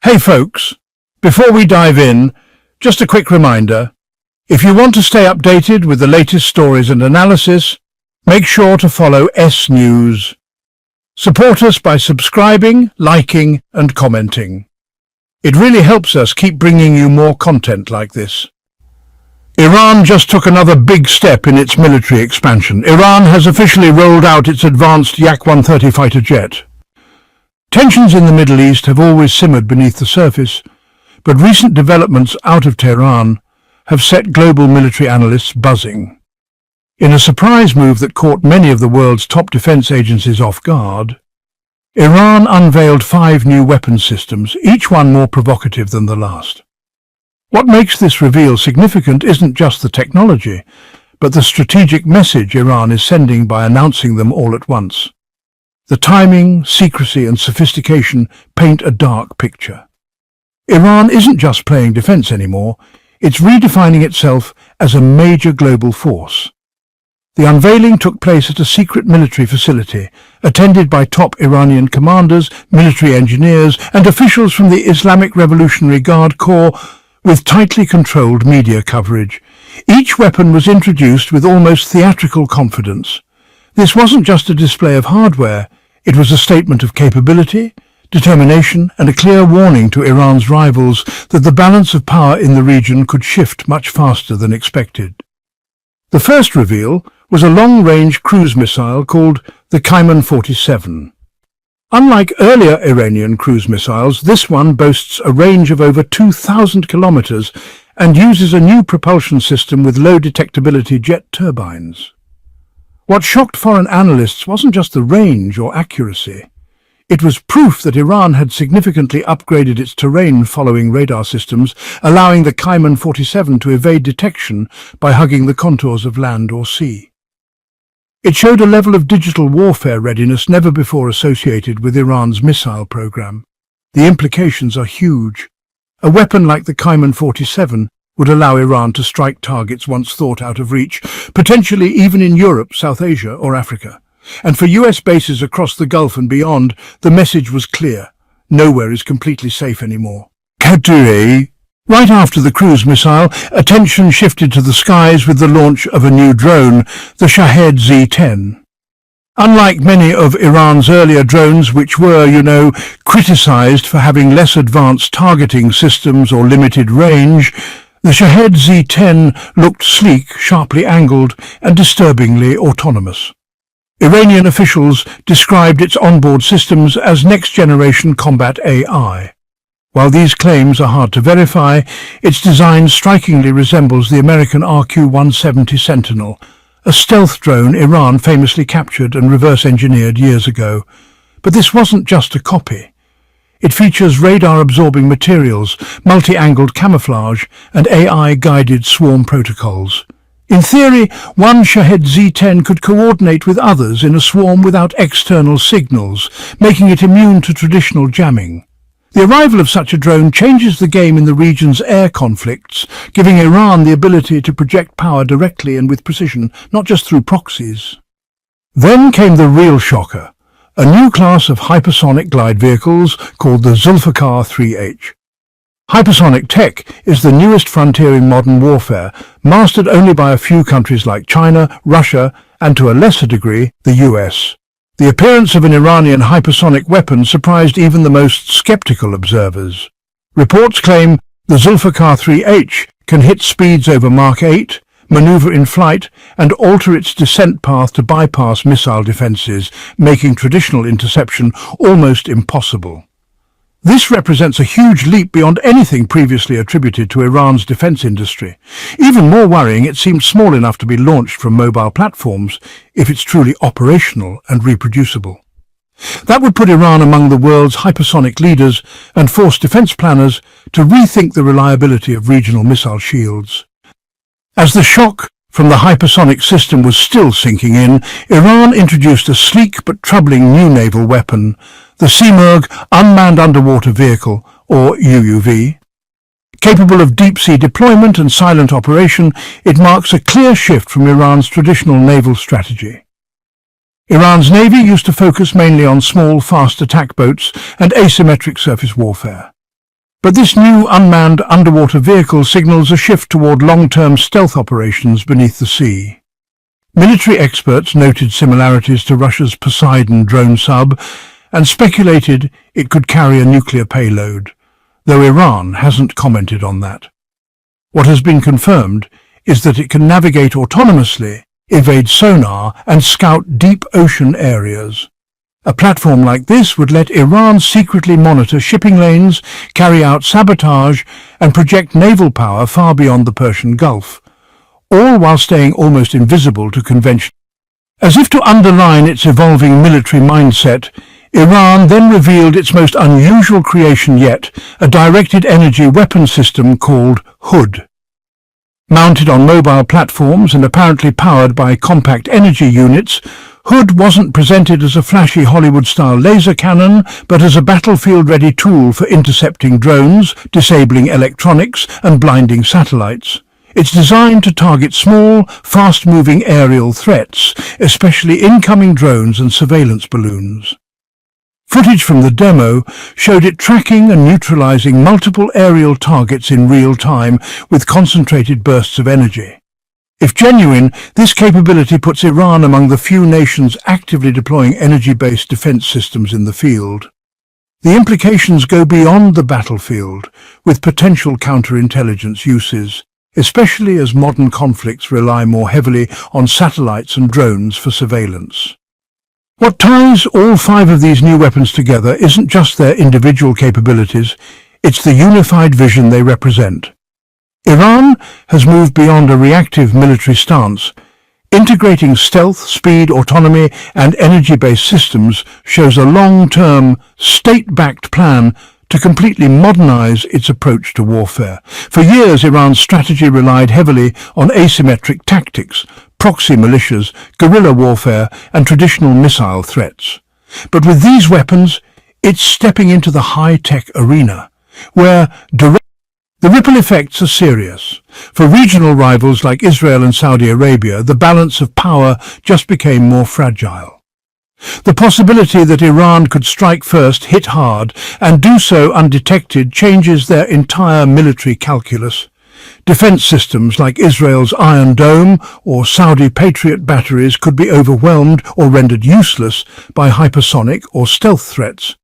Hey folks, before we dive in, just a quick reminder. If you want to stay updated with the latest stories and analysis, make sure to follow S News. Support us by subscribing, liking and commenting. It really helps us keep bringing you more content like this. Iran just took another big step in its military expansion. Iran has officially rolled out its advanced Yak-130 fighter jet. Tensions in the Middle East have always simmered beneath the surface, but recent developments out of Tehran have set global military analysts buzzing. In a surprise move that caught many of the world's top defense agencies off guard, Iran unveiled 5 new weapons systems, each one more provocative than the last. What makes this reveal significant isn't just the technology, but the strategic message Iran is sending by announcing them all at once. The timing, secrecy and sophistication paint a dark picture. Iran isn't just playing defense anymore, it's redefining itself as a major global force. The unveiling took place at a secret military facility, attended by top Iranian commanders, military engineers and officials from the Islamic Revolutionary Guard Corps, with tightly controlled media coverage. Each weapon was introduced with almost theatrical confidence. This wasn't just a display of hardware, it was a statement of capability, determination and a clear warning to Iran's rivals that the balance of power in the region could shift much faster than expected. The first reveal was a long-range cruise missile called the Kaiman 47. Unlike earlier Iranian cruise missiles, this one boasts a range of over 2,000 kilometers and uses a new propulsion system with low detectability jet turbines. What shocked foreign analysts wasn't just the range or accuracy. It was proof that Iran had significantly upgraded its terrain-following radar systems, allowing the Kaiman 47 to evade detection by hugging the contours of land or sea. It showed a level of digital warfare readiness never before associated with Iran's missile program. The implications are huge. A weapon like the Kaiman 47 would allow Iran to strike targets once thought out of reach, potentially even in Europe, South Asia or Africa. And for US bases across the Gulf and beyond, the message was clear. Nowhere is completely safe anymore. Right after the cruise missile, attention shifted to the skies with the launch of a new drone, the Shahed Z-10. Unlike many of Iran's earlier drones, which were, criticized for having less advanced targeting systems or limited range, the Shahed Z-10 looked sleek, sharply angled, and disturbingly autonomous. Iranian officials described its onboard systems as next-generation combat AI. While these claims are hard to verify, its design strikingly resembles the American RQ-170 Sentinel, a stealth drone Iran famously captured and reverse-engineered years ago. But this wasn't just a copy. It features radar-absorbing materials, multi-angled camouflage, and AI-guided swarm protocols. In theory, one Shahed Z-10 could coordinate with others in a swarm without external signals, making it immune to traditional jamming. The arrival of such a drone changes the game in the region's air conflicts, giving Iran the ability to project power directly and with precision, not just through proxies. Then came the real shocker, a new class of hypersonic glide vehicles called the Zulfacar 3H. Hypersonic tech is the newest frontier in modern warfare, mastered only by a few countries like China, Russia, and to a lesser degree, the US. The appearance of an Iranian hypersonic weapon surprised even the most skeptical observers. Reports claim the Zulfacar 3H can hit speeds over Mach 8, maneuver in flight, and alter its descent path to bypass missile defenses, making traditional interception almost impossible. This represents a huge leap beyond anything previously attributed to Iran's defense industry. Even more worrying, it seems small enough to be launched from mobile platforms if it's truly operational and reproducible. That would put Iran among the world's hypersonic leaders and force defense planners to rethink the reliability of regional missile shields. As the shock from the hypersonic system was still sinking in, Iran introduced a sleek but troubling new naval weapon, the Simurgh unmanned underwater vehicle, or UUV. Capable of deep-sea deployment and silent operation, it marks a clear shift from Iran's traditional naval strategy. Iran's navy used to focus mainly on small, fast attack boats and asymmetric surface warfare. But this new unmanned underwater vehicle signals a shift toward long-term stealth operations beneath the sea. Military experts noted similarities to Russia's Poseidon drone sub and speculated it could carry a nuclear payload, though Iran hasn't commented on that. What has been confirmed is that it can navigate autonomously, evade sonar, and scout deep ocean areas. A platform like this would let Iran secretly monitor shipping lanes, carry out sabotage, and project naval power far beyond the Persian Gulf, all while staying almost invisible to conventional. As if to underline its evolving military mindset, Iran then revealed its most unusual creation yet, a directed energy weapon system called HUD. Mounted on mobile platforms and apparently powered by compact energy units, HUD wasn't presented as a flashy Hollywood-style laser cannon, but as a battlefield-ready tool for intercepting drones, disabling electronics, and blinding satellites. It's designed to target small, fast-moving aerial threats, especially incoming drones and surveillance balloons. Footage from the demo showed it tracking and neutralizing multiple aerial targets in real time with concentrated bursts of energy. If genuine, this capability puts Iran among the few nations actively deploying energy-based defense systems in the field. The implications go beyond the battlefield, with potential counterintelligence uses, especially as modern conflicts rely more heavily on satellites and drones for surveillance. What ties all 5 of these new weapons together isn't just their individual capabilities, it's the unified vision they represent. Iran has moved beyond a reactive military stance. Integrating stealth, speed, autonomy, and energy-based systems shows a long-term, state-backed plan to completely modernize its approach to warfare. For years, Iran's strategy relied heavily on asymmetric tactics, proxy militias, guerrilla warfare, and traditional missile threats. But with these weapons, it's stepping into the high-tech arena, where the ripple effects are serious. For regional rivals like Israel and Saudi Arabia, the balance of power just became more fragile. The possibility that Iran could strike first, hit hard, and do so undetected changes their entire military calculus. Defense systems like Israel's Iron Dome or Saudi Patriot batteries could be overwhelmed or rendered useless by hypersonic or stealth threats.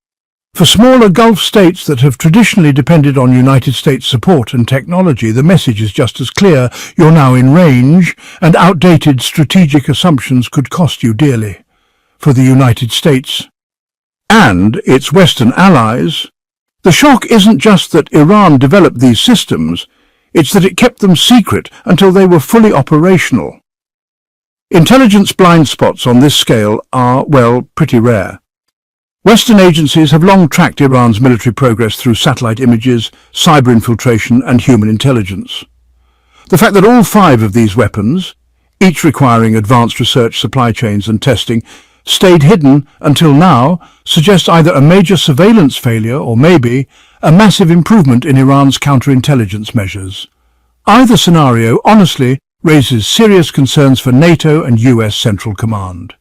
For smaller Gulf states that have traditionally depended on United States support and technology, the message is just as clear: you're now in range, and outdated strategic assumptions could cost you dearly. For the United States and its Western allies, the shock isn't just that Iran developed these systems, it's that it kept them secret until they were fully operational. Intelligence blind spots on this scale are, well, pretty rare. Western agencies have long tracked Iran's military progress through satellite images, cyber infiltration, and human intelligence. The fact that all 5 of these weapons, each requiring advanced research, supply chains, and testing, stayed hidden until now suggests either a major surveillance failure or maybe a massive improvement in Iran's counterintelligence measures. Either scenario, honestly, raises serious concerns for NATO and US Central Command.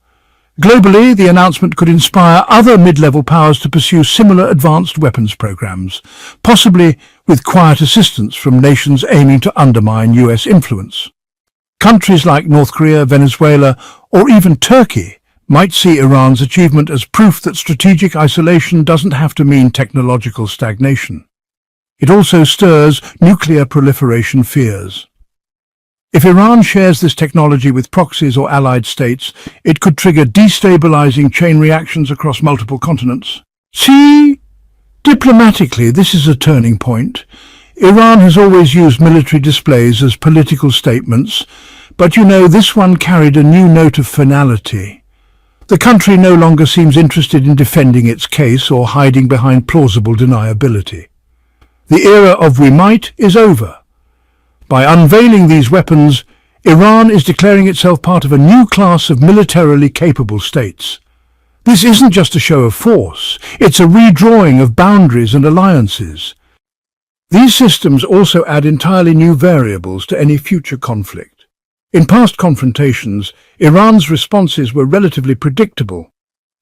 Globally, the announcement could inspire other mid-level powers to pursue similar advanced weapons programs, possibly with quiet assistance from nations aiming to undermine US influence. Countries like North Korea, Venezuela, or even Turkey might see Iran's achievement as proof that strategic isolation doesn't have to mean technological stagnation. It also stirs nuclear proliferation fears. If Iran shares this technology with proxies or allied states, it could trigger destabilizing chain reactions across multiple continents. See, diplomatically, this is a turning point. Iran has always used military displays as political statements, but this one carried a new note of finality. The country no longer seems interested in defending its case or hiding behind plausible deniability. The era of "we might" is over. By unveiling these weapons, Iran is declaring itself part of a new class of militarily capable states. This isn't just a show of force, it's a redrawing of boundaries and alliances. These systems also add entirely new variables to any future conflict. In past confrontations, Iran's responses were relatively predictable.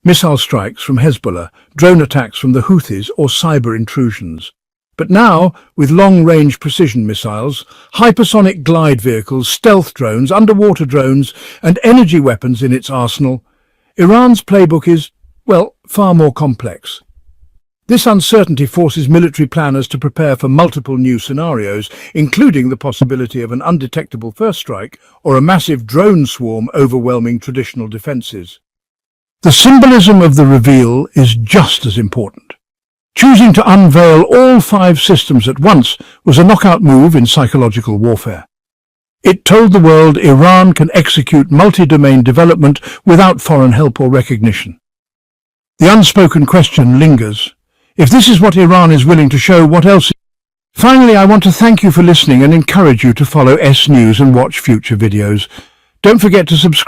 Missile strikes from Hezbollah, drone attacks from the Houthis, or cyber intrusions. But now, with long-range precision missiles, hypersonic glide vehicles, stealth drones, underwater drones, and energy weapons in its arsenal, Iran's playbook is, well, far more complex. This uncertainty forces military planners to prepare for multiple new scenarios, including the possibility of an undetectable first strike or a massive drone swarm overwhelming traditional defences. The symbolism of the reveal is just as important. Choosing to unveil all 5 systems at once was a knockout move in psychological warfare. It told the world Iran can execute multi-domain development without foreign help or recognition. The unspoken question lingers. If this is what Iran is willing to show, what else? Finally, I want to thank you for listening and encourage you to follow S News and watch future videos. Don't forget to subscribe.